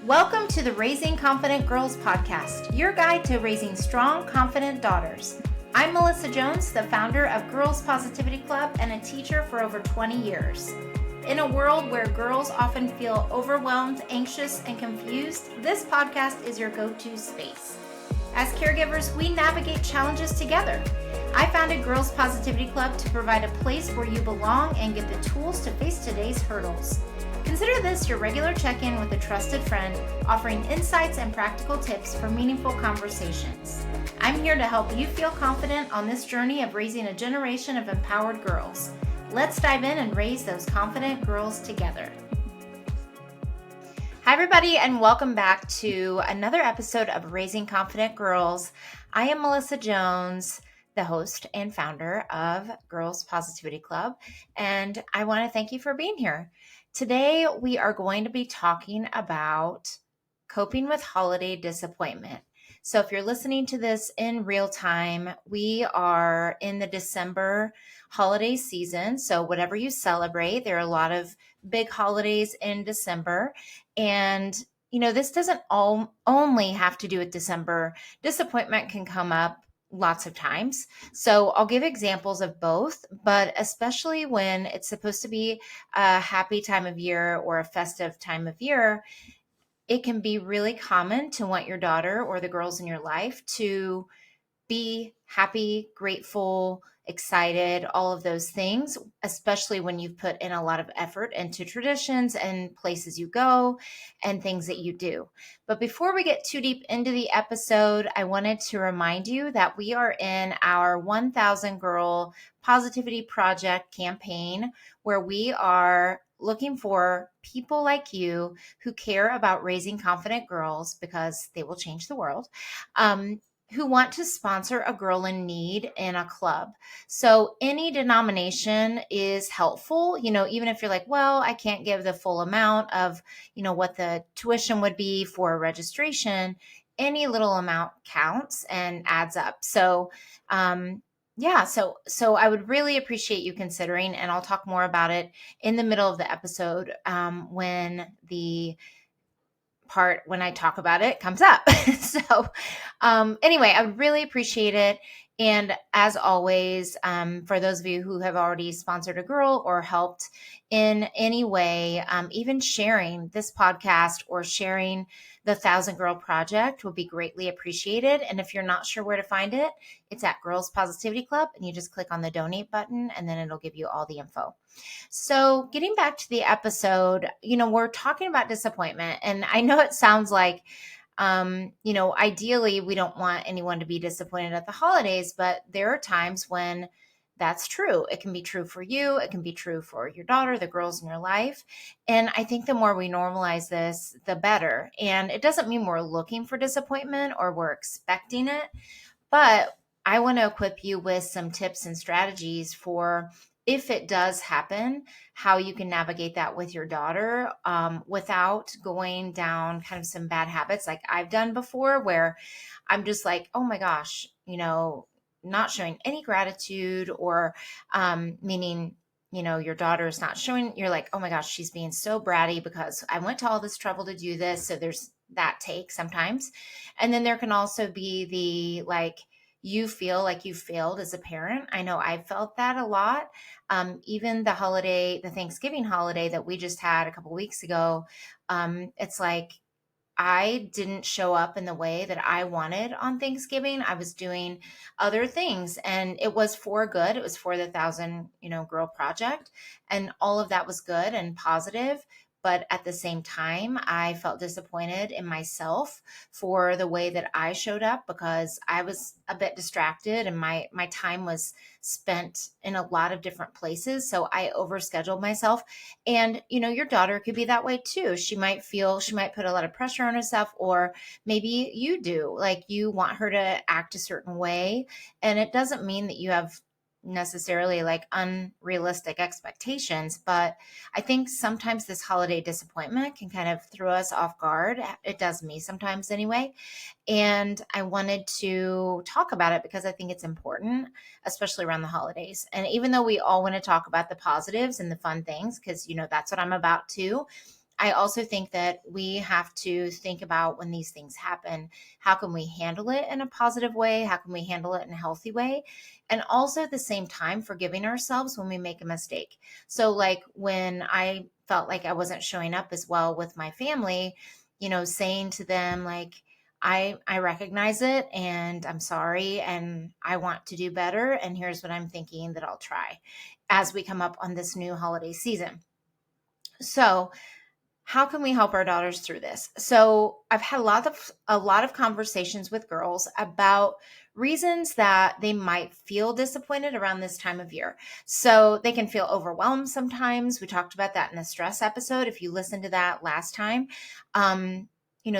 Welcome to the Raising Confident Girls podcast, your guide to raising strong, confident daughters. I'm Melissa Jones, the founder of Girls Positivity Club and a teacher for over 20 years. In a world where girls often feel overwhelmed, anxious, and confused, this podcast is your go-to space. As caregivers, we navigate challenges together. I founded Girls Positivity Club to provide a place where you belong and get the tools to face today's hurdles. Consider this your regular check-in with a trusted friend, offering insights and practical tips for meaningful conversations. I'm here to help you feel confident on this journey of raising a generation of empowered girls. Let's dive in and raise those confident girls together. Hi, everybody, and welcome back to another episode of Raising Confident Girls. I am Melissa Jones, the host and founder of Girls Positivity Club, and I want to thank you for being here. Today, we are going to be talking about coping with holiday disappointment. So if you're listening to this in real time, we are in the December holiday season. So whatever you celebrate, there are a lot of big holidays in December. And, this doesn't only have to do with December. Disappointment can come up lots of times. So I'll give examples of both, but especially when it's supposed to be a happy time of year or a festive time of year, it can be really common to want your daughter or the girls in your life to be happy, grateful, excited, all of those things, especially when you've put in a lot of effort into traditions and places you go and things that you do. But before we get too deep into the episode, I wanted to remind you that we are in our 1,000 Girl Positivity Project campaign, where we are looking for people like you who care about raising confident girls because they will change the world. Who want to sponsor a girl in need in a club. So any denomination is helpful, even if you're like, well, I can't give the full amount of, what the tuition would be for a registration. Any little amount counts and adds up. So, so I would really appreciate you considering, and I'll talk more about it in the middle of the episode when I talk about it comes up. Anyway, I would really appreciate it. And as always, for those of you who have already sponsored a girl or helped in any way, even sharing this podcast or sharing the 1,000 Girl Project will be greatly appreciated. And if you're not sure where to find it, it's at Girls Positivity Club, and you just click on the donate button and then it'll give you all the info. So getting back to the episode, we're talking about disappointment, and I know it sounds like, ideally we don't want anyone to be disappointed at the holidays, but there are times when that's true. It can be true for you. It can be true for your daughter, the girls in your life. And I think the more we normalize this, the better. And it doesn't mean we're looking for disappointment or we're expecting it, but I want to equip you with some tips and strategies for if it does happen, how you can navigate that with your daughter without going down kind of some bad habits like I've done before, where I'm just like, oh my gosh, not showing any gratitude, or meaning, your daughter's not showing, you're like, oh my gosh, she's being so bratty because I went to all this trouble to do this. So there's that take sometimes. And then there can also be the like, you feel like you failed as a parent. I know I felt that a lot. Even the Thanksgiving holiday that we just had a couple weeks ago, it's like I didn't show up in the way that I wanted on Thanksgiving. I was doing other things, and it was for good. It was for the 1,000, Girl Project, and all of that was good and positive. But at the same time, I felt disappointed in myself for the way that I showed up because I was a bit distracted and my time was spent in a lot of different places. So I overscheduled myself. And, your daughter could be that way too. She might put a lot of pressure on herself, or maybe you do, like you want her to act a certain way. And it doesn't mean that you have necessarily like unrealistic expectations, but I think sometimes this holiday disappointment can kind of throw us off guard. It does me sometimes anyway. And I wanted to talk about it because I think it's important, especially around the holidays. And even though we all want to talk about the positives and the fun things, because, that's what I'm about too, I also think that we have to think about when these things happen, how can we handle it in a positive way? How can we handle it in a healthy way? And also at the same time, forgiving ourselves when we make a mistake. So, like when I felt like I wasn't showing up as well with my family, saying to them, like, I recognize it and I'm sorry and I want to do better. And here's what I'm thinking that I'll try as we come up on this new holiday season. So, how can we help our daughters through this? So I've had a lot of conversations with girls about reasons that they might feel disappointed around this time of year. So they can feel overwhelmed sometimes. We talked about that in the stress episode. If you listened to that last time,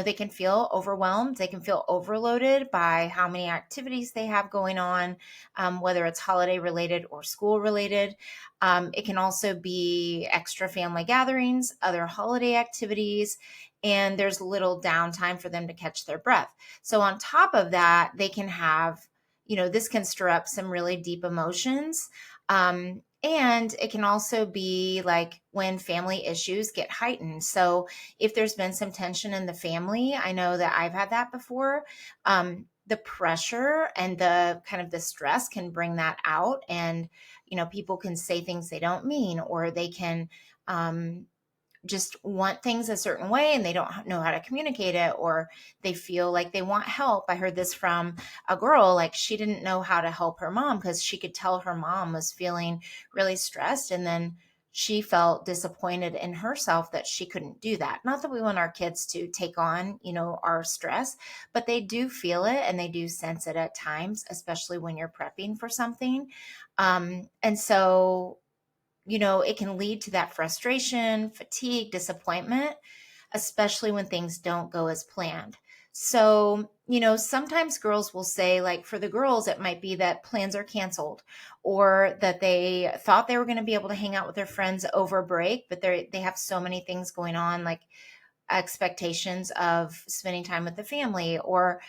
they can feel overwhelmed. They can feel overloaded by how many activities they have going on, whether it's holiday related or school related. It can also be extra family gatherings, other holiday activities, and there's little downtime for them to catch their breath. So, on top of that, they can have, this can stir up some really deep emotions. And it can also be like when family issues get heightened. So, if there's been some tension in the family, I know that I've had that before. The pressure and the kind of the stress can bring that out, and people can say things they don't mean, or they can um, just want things a certain way and they don't know how to communicate it, or they feel like they want help. I heard this from a girl, like she didn't know how to help her mom because she could tell her mom was feeling really stressed, and then she felt disappointed in herself that she couldn't do that. Not that we want our kids to take on, our stress, but they do feel it and they do sense it at times, especially when you're prepping for something. And so it can lead to that frustration, fatigue, disappointment, especially when things don't go as planned. So, sometimes girls will say, like for the girls, it might be that plans are canceled, or that they thought they were going to be able to hang out with their friends over break, but they have so many things going on, like expectations of spending time with the family, or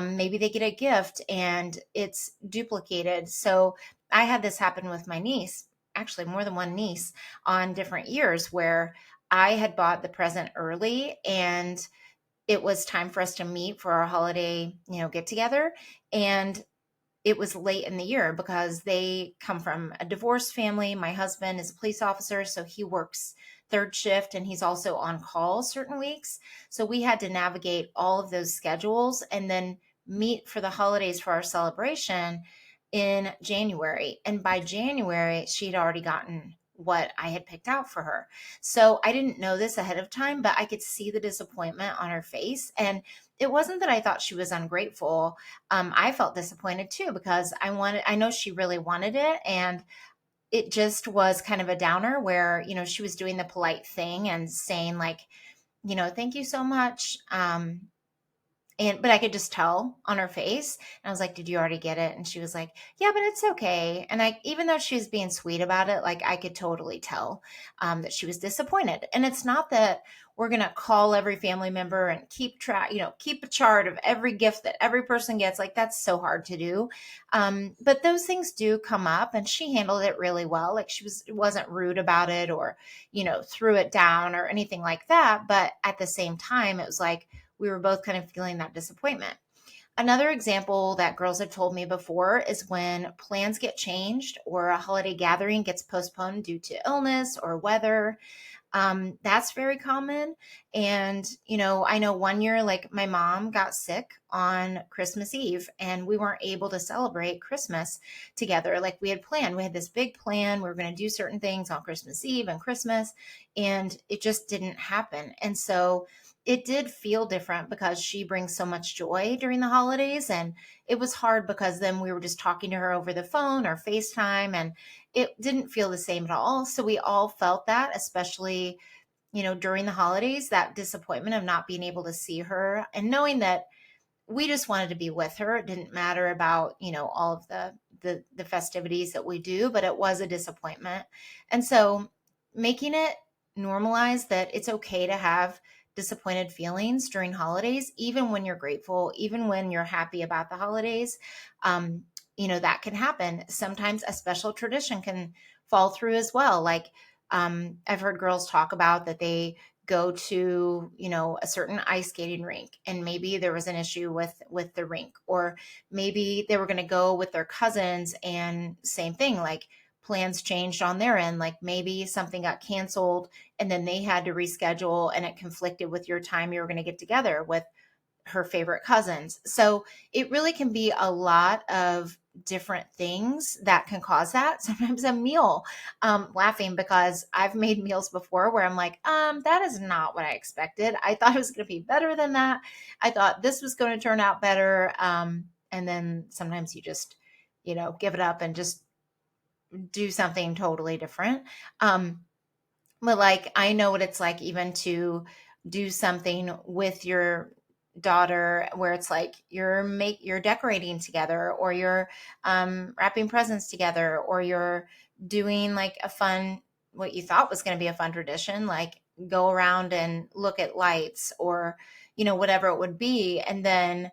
maybe they get a gift and it's duplicated. So I had this happen with my niece, actually more than one niece, on different years, where I had bought the present early and it was time for us to meet for our holiday, get together. And it was late in the year because they come from a divorced family. My husband is a police officer, so he works third shift and he's also on call certain weeks. So we had to navigate all of those schedules and then meet for the holidays for our celebration in January. And by January, she'd already gotten what I had picked out for her. So I didn't know this ahead of time, but I could see the disappointment on her face. And it wasn't that I thought she was ungrateful. I felt disappointed too because I know she really wanted it. And it just was kind of a downer where, she was doing the polite thing and saying, like, thank you so much. But I could just tell on her face. And I was like, "Did you already get it?" And she was like, "Yeah, but it's okay." And even though she was being sweet about it, like I could totally tell that she was disappointed. And it's not that we're gonna call every family member and keep track, keep a chart of every gift that every person gets. Like that's so hard to do. But those things do come up, and she handled it really well. Like wasn't rude about it, or threw it down or anything like that. But at the same time, it was like we were both kind of feeling that disappointment. Another example that girls have told me before is when plans get changed or a holiday gathering gets postponed due to illness or weather. That's very common. And, I know one year, like my mom got sick on Christmas Eve and we weren't able to celebrate Christmas together like we had planned. We had this big plan. We were going to do certain things on Christmas Eve and Christmas, and it just didn't happen. And so it did feel different because she brings so much joy during the holidays. And it was hard because then we were just talking to her over the phone or FaceTime, and it didn't feel the same at all. So we all felt that, especially, during the holidays, that disappointment of not being able to see her and knowing that we just wanted to be with her. It didn't matter about, all of the festivities that we do, but it was a disappointment. And so making it normalized that it's okay to have disappointed feelings during holidays, even when you're grateful, even when you're happy about the holidays, um, that can happen. Sometimes a special tradition can fall through as well. Like I've heard girls talk about that they go to, a certain ice skating rink, and maybe there was an issue with the rink, or maybe they were going to go with their cousins, and same thing, like plans changed on their end, like maybe something got canceled and then they had to reschedule and it conflicted with your time you were going to get together with her favorite cousins. So it really can be a lot of different things that can cause that. Sometimes a meal, laughing because I've made meals before where I'm like, that is not what I expected. I thought it was going to be better than that. I thought this was going to turn out better. And then sometimes you just, give it up and just do something totally different. Um, but like, I know what it's like even to do something with your daughter where it's like you're decorating together, or you're wrapping presents together, or you're doing like a fun, what you thought was going to be a fun tradition, like go around and look at lights, or whatever it would be, and then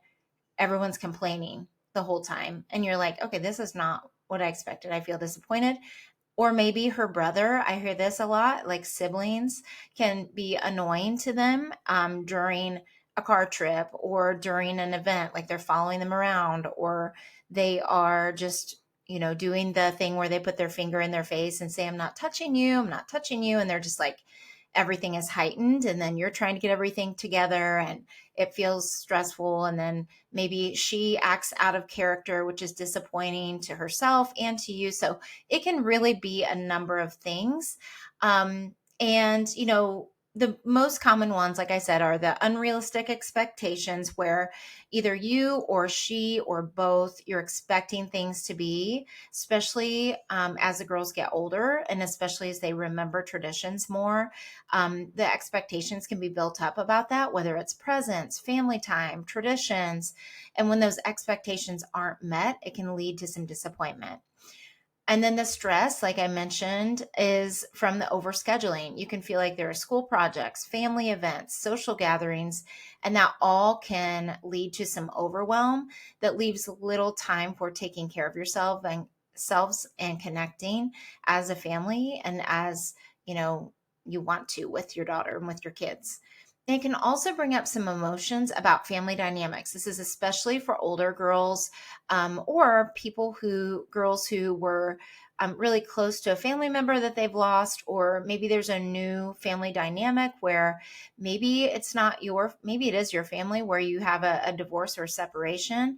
everyone's complaining the whole time, and you're like, okay, this is not what I expected. I feel disappointed. Or maybe her brother, I hear this a lot, like siblings can be annoying to them during a car trip or during an event, like they're following them around, or they are just, doing the thing where they put their finger in their face and say, I'm not touching you, I'm not touching you. And they're just like, everything is heightened. And then you're trying to get everything together and it feels stressful. And then maybe she acts out of character, which is disappointing to herself and to you. So it can really be a number of things. And, the most common ones, like I said, are the unrealistic expectations where either you or she or both, you're expecting things to be, especially as the girls get older and especially as they remember traditions more. The expectations can be built up about that, whether it's presents, family time, traditions. And when those expectations aren't met, it can lead to some disappointment. And then the stress, like I mentioned, is from the overscheduling. You can feel like there are school projects, family events, social gatherings, and that all can lead to some overwhelm that leaves little time for taking care of yourself and selves and connecting as a family and as, you want to with your daughter and with your kids. It can also bring up some emotions about family dynamics. This is especially for older girls, or girls who were really close to a family member that they've lost, or maybe there's a new family dynamic where maybe it is your family where you have a divorce or separation.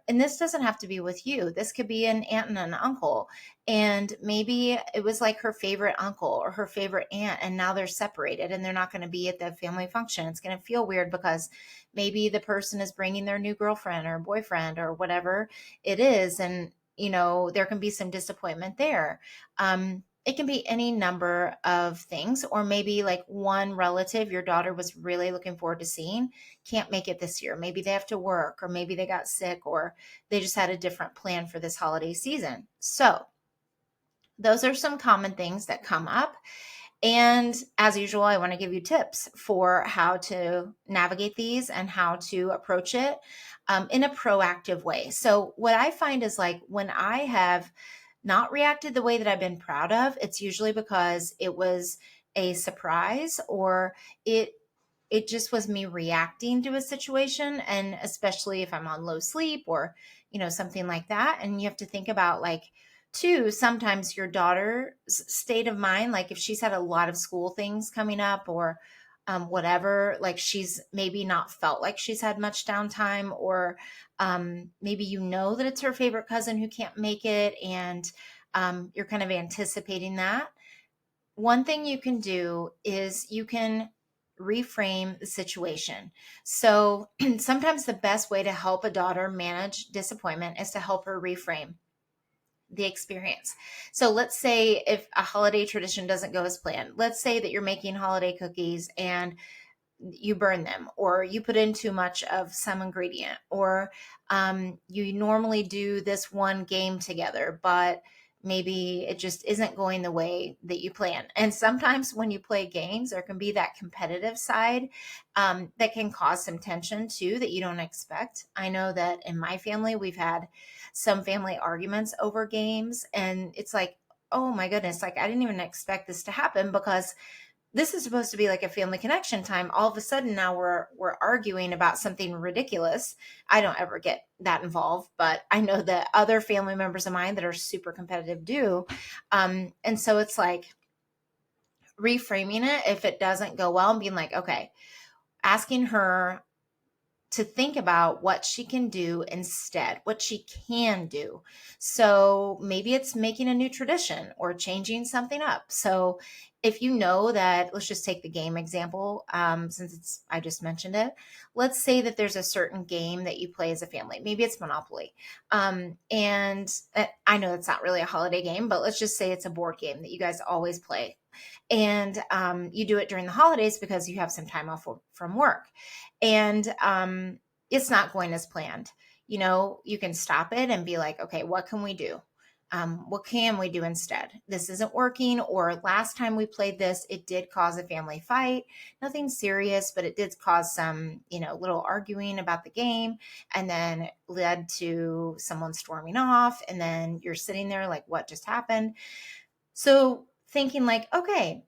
And this doesn't have to be with you. This could be an aunt and an uncle. And maybe it was like her favorite uncle or her favorite aunt, and now they're separated and they're not going to be at the family function. It's going to feel weird because maybe the person is bringing their new girlfriend or boyfriend or whatever it is. And, there can be some disappointment there. It can be any number of things, or maybe like one relative your daughter was really looking forward to seeing can't make it this year. Maybe they have to work, or maybe they got sick, or they just had a different plan for this holiday season. So, those are some common things that come up. And as usual, I want to give you tips for how to navigate these and how to approach it in a proactive way. So, what I find is like when I have not reacted the way that I've been proud of, it's usually because it was a surprise, or it it just was me reacting to a situation. And especially if I'm on low sleep, or something like that. And you have to think about, like, too, sometimes your daughter's state of mind, like if she's had a lot of school things coming up, or whatever, like she's maybe not felt like she's had much downtime, or maybe that it's her favorite cousin who can't make it, and you're kind of anticipating that. One thing you can do is you can reframe the situation. So sometimes the best way to help a daughter manage disappointment is to help her reframe the experience. So let's say if a holiday tradition doesn't go as planned, let's say that you're making holiday cookies and you burn them, or you put in too much of some ingredient, or you normally do this one game together, but maybe it just isn't going the way that you plan. And sometimes when you play games, there can be that competitive side that can cause some tension too that you don't expect. I know that in my family, we've had some family arguments over games, and it's like, oh my goodness, like I didn't even expect this to happen, because this is supposed to be like a family connection time. All of a sudden now we're arguing about something ridiculous. I don't ever get that involved, but I know that other family members of mine that are super competitive do. And so it's like reframing it if it doesn't go well and being like, okay, asking her to think about what she can do instead, what she can do. So maybe it's making a new tradition or changing something up. So if you know that, let's just take the game example, since I just mentioned it. Let's say that there's a certain game that you play as a family. Maybe it's Monopoly. And I know it's not really a holiday game, but let's just say it's a board game that you guys always play. And you do it during the holidays because you have some time off from work, and it's not going as planned. You can stop it and be like, okay, what can we do? What can we do instead? This isn't working. Or last time we played this, it did cause a family fight. Nothing serious, but it did cause some, little arguing about the game, and then it led to someone storming off. And then you're sitting there like, what just happened? So thinking like, okay,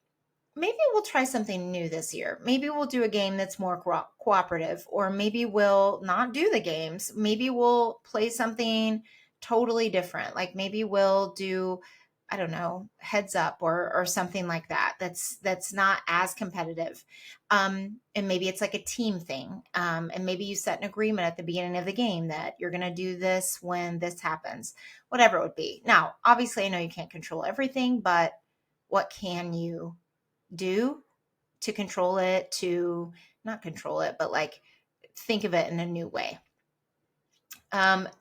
maybe we'll try something new this year. Maybe we'll do a game that's more cooperative, or maybe we'll not do the games. Maybe we'll play something totally different. Like maybe we'll do, I don't know, heads up or something like that. That's not as competitive. And maybe it's like a team thing. And maybe you set an agreement at the beginning of the game that you're going to do this when this happens, whatever it would be. Now, obviously, I know you can't control everything, but what can you do to control it, to not control it, but like think of it in a new way?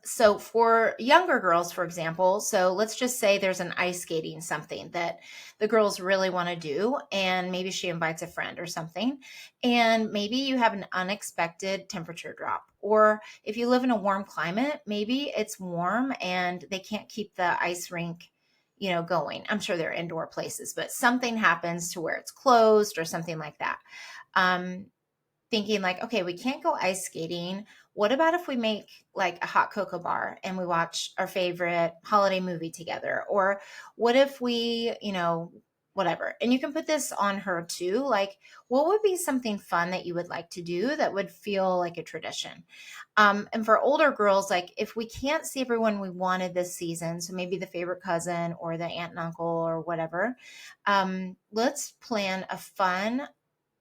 So for younger girls, for example, so let's just say there's an ice skating something that the girls really want to do, and maybe she invites a friend or something, and maybe you have an unexpected temperature drop. Or if you live in a warm climate, maybe it's warm and they can't keep the ice rink, going. I'm sure they're indoor places, but something happens to where it's closed or something like that. Um, Thinking like, okay, we can't go ice skating. What about if we make like a hot cocoa bar and we watch our favorite holiday movie together? Or what if we, whatever. And you can put this on her too. Like, what would be something fun that you would like to do that would feel like a tradition? And for older girls, like if we can't see everyone we wanted this season, so maybe the favorite cousin or the aunt and uncle or whatever, let's plan a fun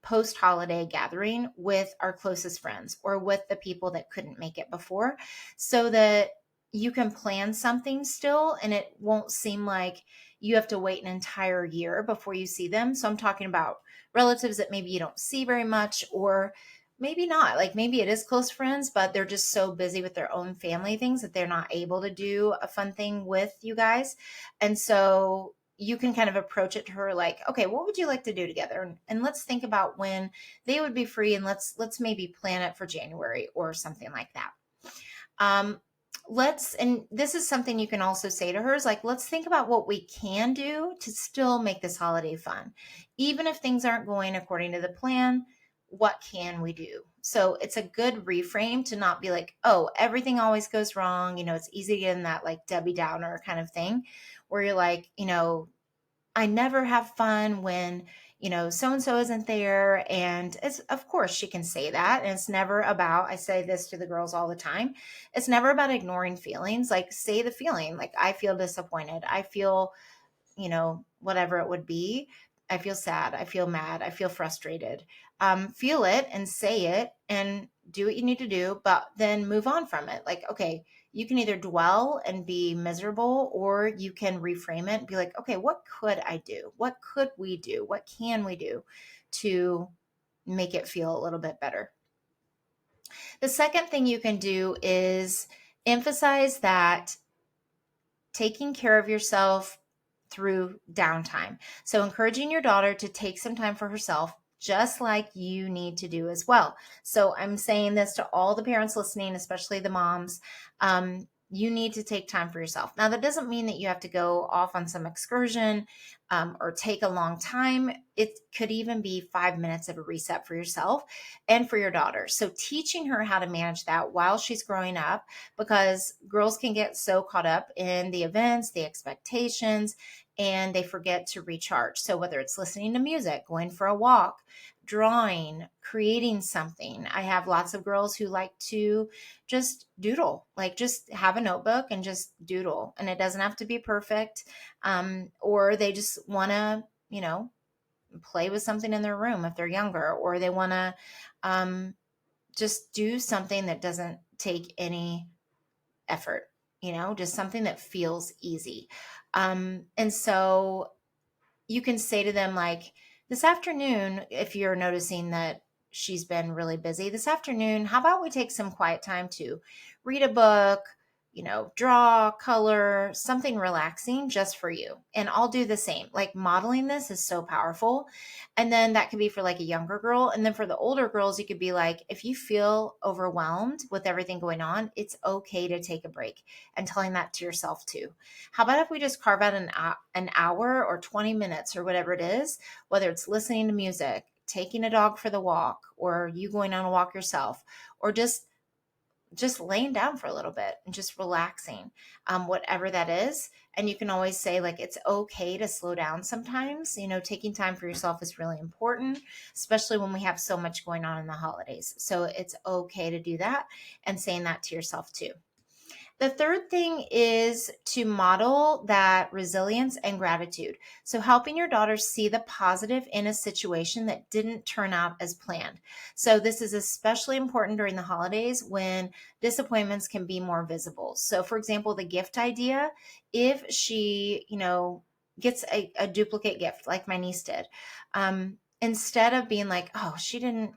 post holiday gathering with our closest friends or with the people that couldn't make it before, so that you can plan something still and it won't seem like you have to wait an entire year before you see them. So I'm talking about relatives that maybe you don't see very much, or maybe not. Like maybe it is close friends, but they're just so busy with their own family things that they're not able to do a fun thing with you guys. And so you can kind of approach it to her like, okay, what would you like to do together? And let's think about when they would be free, and let's maybe plan it for January or something like that. Um, and this is something you can also say to her is like, let's think about what we can do to still make this holiday fun. Even if things aren't going according to the plan, what can we do? So it's a good reframe to not be like, oh, everything always goes wrong. It's easy to get in that like Debbie Downer kind of thing where you're like, I never have fun when, so and so isn't there. And it's, of course, she can say that. And it's never about, I say this to the girls all the time, it's never about ignoring feelings. Like, say the feeling, like, I feel disappointed. I feel, whatever it would be. I feel sad. I feel mad. I feel frustrated. Feel it and say it and do what you need to do, but then move on from it. Like, okay, you can either dwell and be miserable, or you can reframe it and be like, okay, what could I do? What could we do? What can we do to make it feel a little bit better? The second thing you can do is emphasize that taking care of yourself through downtime. So, encouraging your daughter to take some time for herself, just like you need to do as well. So, I'm saying this to all the parents listening, especially the moms. You need to take time for yourself. Now, that doesn't mean that you have to go off on some excursion or take a long time. It could even be 5 minutes of a reset for yourself and for your daughter. So, teaching her how to manage that while she's growing up, because girls can get so caught up in the events, the expectations, and they forget to recharge. So, whether it's listening to music, going for a walk, drawing, creating something. I have lots of girls who like to just doodle, like just have a notebook and just doodle. And it doesn't have to be perfect. Or they just want to, play with something in their room if they're younger, or they want to um, just do something that doesn't take any effort, just something that feels easy. And so you can say to them, like, this afternoon, if you're noticing that she's been really busy this afternoon, how about we take some quiet time to read a book, draw, color, something relaxing just for you. And I'll do the same. Like, modeling this is so powerful. And then that could be for like a younger girl. And then for the older girls, you could be like, if you feel overwhelmed with everything going on, it's okay to take a break, and telling that to yourself too. How about if we just carve out an hour or 20 minutes or whatever it is, whether it's listening to music, taking a dog for the walk, or you going on a walk yourself, or just laying down for a little bit and just relaxing, whatever that is. And you can always say, like, it's okay to slow down sometimes. Taking time for yourself is really important, especially when we have so much going on in the holidays. So it's okay to do that, and saying that to yourself too. The third thing is to model that resilience and gratitude. So, helping your daughter see the positive in a situation that didn't turn out as planned. So, this is especially important during the holidays when disappointments can be more visible. So, for example, the gift idea, if she, gets a duplicate gift like my niece did, instead of being like, oh, she didn't,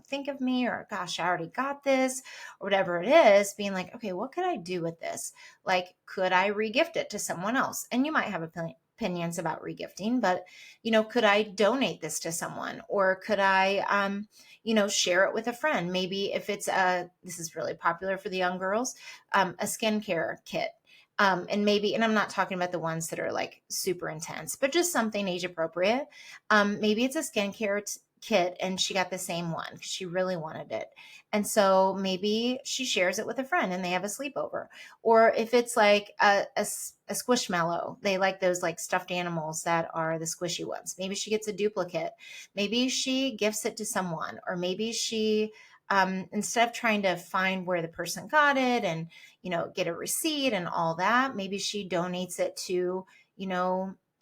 think of me, or gosh, I already got this, or whatever it is, being like, okay, what could I do with this? Like, could I regift it to someone else? And you might have opinions about regifting, but could I donate this to someone, or could I share it with a friend? Maybe if it's this is really popular for the young girls, a skincare kit. And I'm not talking about the ones that are like super intense, but just something age appropriate. Maybe it's a kit and she got the same one because she really wanted it. And so maybe she shares it with a friend and they have a sleepover. Or if it's like a squishmallow, they like those like stuffed animals that are the squishy ones. Maybe she gets a duplicate. Maybe she gifts it to someone, or maybe she, instead of trying to find where the person got it and, get a receipt and all that, maybe she donates it to,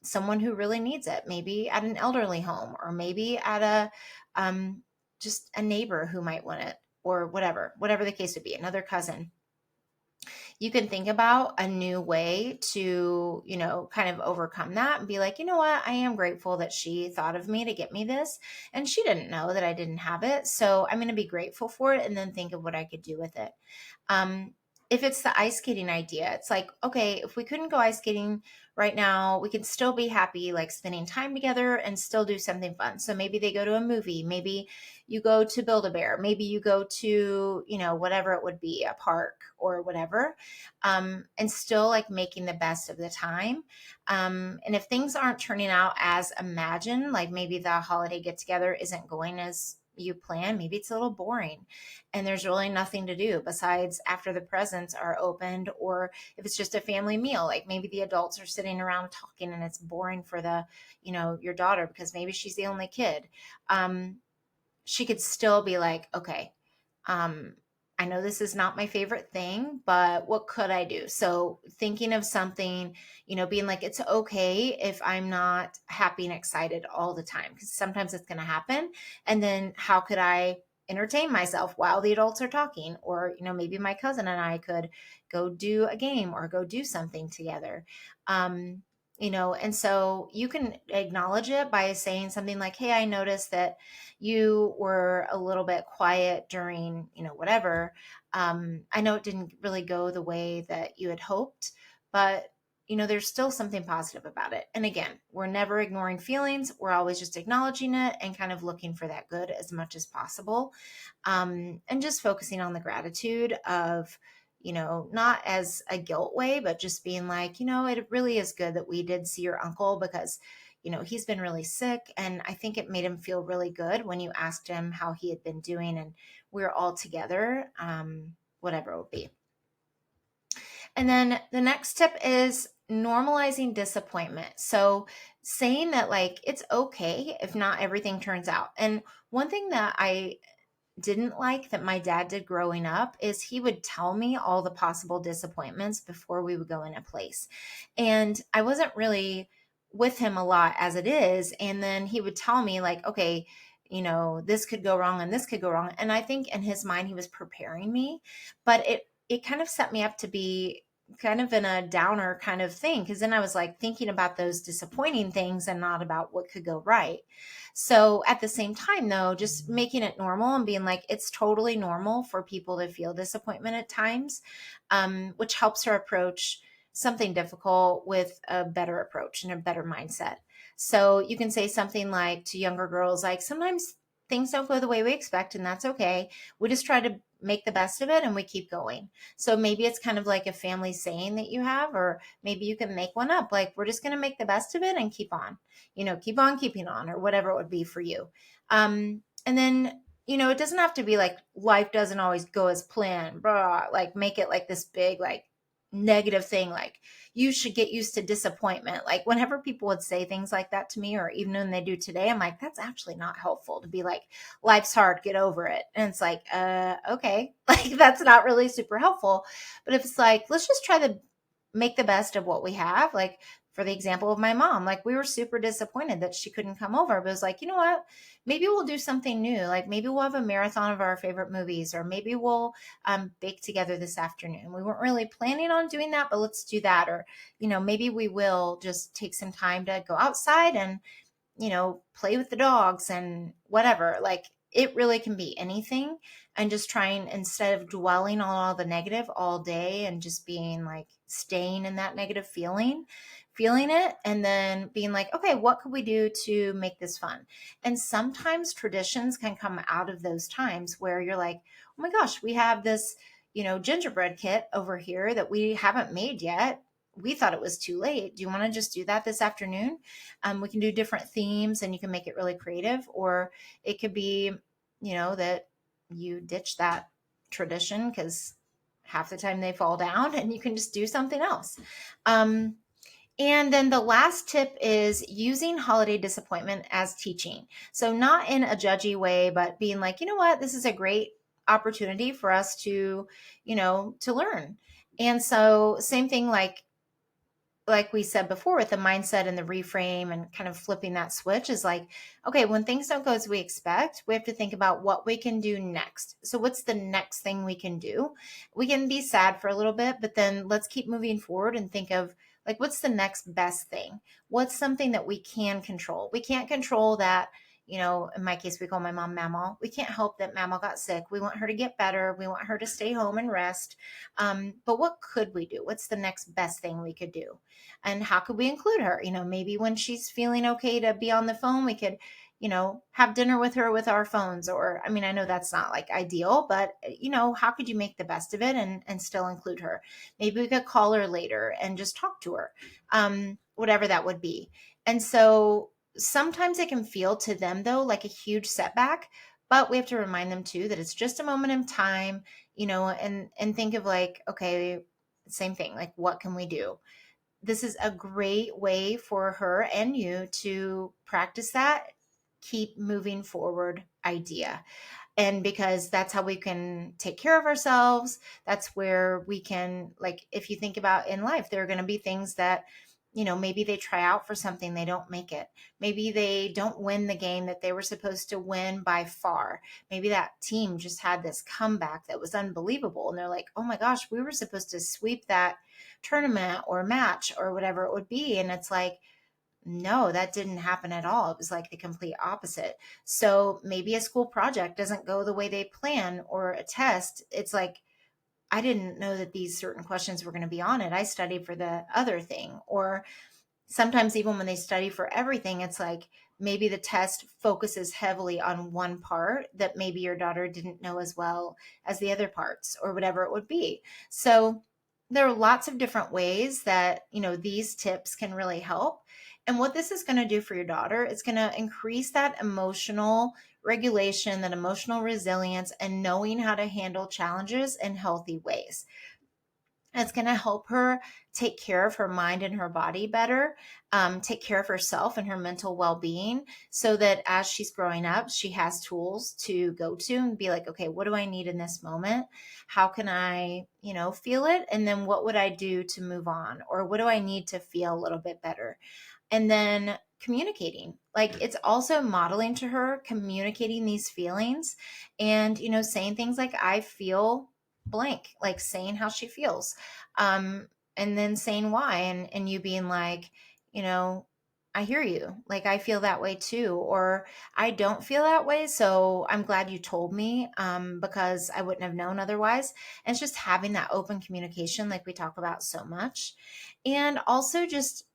someone who really needs it, maybe at an elderly home, or maybe at just a neighbor who might want it, or whatever the case would be, another cousin. You can think about a new way to, kind of overcome that and be like, you know what? I am grateful that she thought of me to get me this. And she didn't know that I didn't have it. So I'm going to be grateful for it, and then think of what I could do with it. Um, if it's the ice skating idea, it's like, okay, if we couldn't go ice skating right now, we can still be happy, like spending time together and still do something fun. So maybe they go to a movie, maybe you go to Build-A-Bear, maybe you go to, whatever it would be, a park or whatever, and still like making the best of the time. And if things aren't turning out as imagined, like maybe the holiday get together isn't going as you plan, maybe it's a little boring and there's really nothing to do besides after the presents are opened, or if it's just a family meal, like maybe the adults are sitting around talking and it's boring for the, your daughter, because maybe she's the only kid. She could still be like, okay, um, I know this is not my favorite thing, but what could I do? So thinking of something, being like, it's okay if I'm not happy and excited all the time, because sometimes it's going to happen. And then how could I entertain myself while the adults are talking? Or, maybe my cousin and I could go do a game or go do something together. And so you can acknowledge it by saying something like, hey, I noticed that you were a little bit quiet during, whatever. I know it didn't really go the way that you had hoped, but there's still something positive about it. And again, we're never ignoring feelings. We're always just acknowledging it and kind of looking for that good as much as possible. And just focusing on the gratitude of, not as a guilt way, but just being like, it really is good that we did see your uncle because, he's been really sick. And I think it made him feel really good when you asked him how he had been doing and we were all together, whatever it would be. And then the next tip is normalizing disappointment. So saying that like it's okay if not everything turns out. And one thing that I didn't like that my dad did growing up is he would tell me all the possible disappointments before we would go in a place. And I wasn't really with him a lot as it is. And then he would tell me, like, okay, this could go wrong and this could go wrong. And I think in his mind, he was preparing me, but it kind of set me up to be kind of in a downer kind of thing. Cause then I was like thinking about those disappointing things and not about what could go right. So at the same time, though, just making it normal and being like, it's totally normal for people to feel disappointment at times, which helps her approach something difficult with a better approach and a better mindset. So you can say something like to younger girls, like, sometimes things don't go the way we expect, and that's okay. We just try to make the best of it and we keep going. So maybe it's kind of like a family saying that you have, or maybe you can make one up, like, we're just going to make the best of it and keep on, keep on keeping on, or whatever it would be for you. And then, it doesn't have to be like life doesn't always go as planned, blah, like make it like this big, like negative thing, like you should get used to disappointment. Like whenever people would say things like that to me, or even when they do today, I'm like, that's actually not helpful to be like, life's hard, get over it. And it's like, okay, like that's not really super helpful. But if it's like, let's just try to make the best of what we have, like for the example of my mom, like we were super disappointed that she couldn't come over, but it was like, you know what, maybe we'll do something new. Like maybe we'll have a marathon of our favorite movies, or maybe we'll bake together this afternoon. We weren't really planning on doing that, but let's do that. Or, maybe we will just take some time to go outside and, play with the dogs and whatever. Like it really can be anything. And just trying, instead of dwelling on all the negative all day and just being like staying in that negative feeling it, and then being like, okay, what could we do to make this fun? And sometimes traditions can come out of those times where you're like, oh my gosh, we have this, gingerbread kit over here that we haven't made yet. We thought it was too late. Do you want to just do that this afternoon? We can do different themes and you can make it really creative. Or it could be, that you ditch that tradition because half the time they fall down and you can just do something else. And then the last tip is using holiday disappointment as teaching. So, not in a judgy way, but being like, you know what, this is a great opportunity for us to, to learn. And so, same thing like we said before with the mindset and the reframe and kind of flipping that switch is like, okay, when things don't go as we expect, we have to think about what we can do next. So what's the next thing we can do? We can be sad for a little bit, but then let's keep moving forward and think of like, what's the next best thing? What's something that we can control? We can't control that. In my case, we call my mom Mama. We can't help that Mama got sick. We want her to get better. We want her to stay home and rest. But what could we do? What's the next best thing we could do? And how could we include her? Maybe when she's feeling okay to be on the phone, we could, have dinner with her with our phones. Or, I mean, I know that's not like ideal, but, how could you make the best of it and still include her? Maybe we could call her later and just talk to her, whatever that would be. And so sometimes it can feel to them, though, like a huge setback. But we have to remind them, too, that it's just a moment in time, and think of like, okay, same thing, like, what can we do? This is a great way for her and you to practice that keep moving forward idea. And because that's how we can take care of ourselves, that's where we can, like, if you think about in life, there are going to be things that, maybe they try out for something, they don't make it. Maybe they don't win the game that they were supposed to win by far. Maybe that team just had this comeback that was unbelievable. And they're like, oh my gosh, we were supposed to sweep that tournament or match or whatever it would be. And it's like, no, that didn't happen at all. It was like the complete opposite. So maybe a school project doesn't go the way they plan, or a test. It's like, I didn't know that these certain questions were going to be on it. I studied for the other thing. Or sometimes even when they study for everything, it's like maybe the test focuses heavily on one part that maybe your daughter didn't know as well as the other parts or whatever it would be. So there are lots of different ways that, these tips can really help. And what this is going to do for your daughter, it's going to increase that emotional regulation, that emotional resilience, and knowing how to handle challenges in healthy ways. It's going to help her take care of her mind and her body better, take care of herself and her mental well being, so that as she's growing up, she has tools to go to and be like, okay, what do I need in this moment? How can I, feel it? And then what would I do to move on? Or what do I need to feel a little bit better? And then communicating, like it's also modeling to her, communicating these feelings and, saying things like, I feel blank, like saying how she feels, and then saying why, and you being like, you know I hear you, like I feel that way too, or I don't feel that way, so I'm glad you told me, because I wouldn't have known otherwise. And it's just having that open communication like we talk about so much. And also just,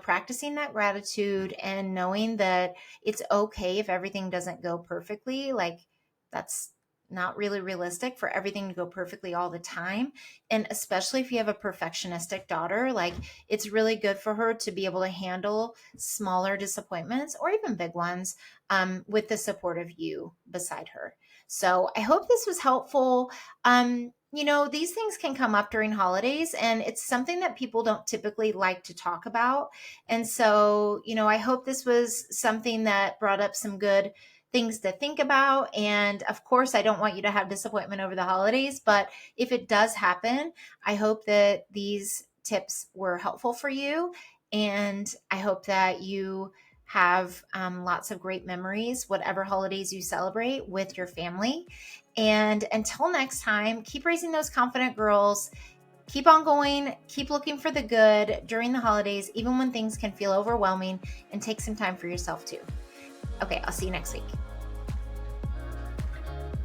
practicing that gratitude and knowing that it's okay if everything doesn't go perfectly. Like that's not really realistic for everything to go perfectly all the time. And especially if you have a perfectionistic daughter, like it's really good for her to be able to handle smaller disappointments or even big ones, with the support of you beside her. So I hope this was helpful. These things can come up during holidays, and it's something that people don't typically like to talk about. And so, I hope this was something that brought up some good things to think about. And of course, I don't want you to have disappointment over the holidays, but if it does happen, I hope that these tips were helpful for you. And I hope that you have lots of great memories, whatever holidays you celebrate with your family. And until next time, keep raising those confident girls. Keep on going, keep looking for the good during the holidays, even when things can feel overwhelming, and take some time for yourself too. Okay, I'll see you next week.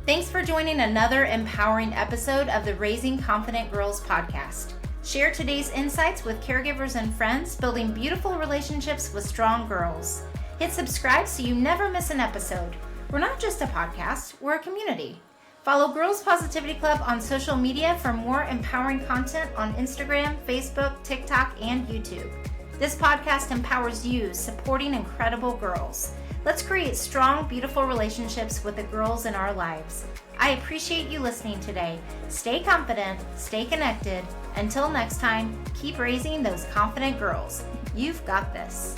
Thanks for joining another empowering episode of the Raising Confident Girls podcast. Share today's insights with caregivers and friends, building beautiful relationships with strong girls. Hit subscribe so you never miss an episode. We're not just a podcast, we're a community. Follow Girls Positivity Club on social media for more empowering content on Instagram, Facebook, TikTok, and YouTube. This podcast empowers you, supporting incredible girls. Let's create strong, beautiful relationships with the girls in our lives. I appreciate you listening today. Stay confident, stay connected. Until next time, keep raising those confident girls. You've got this.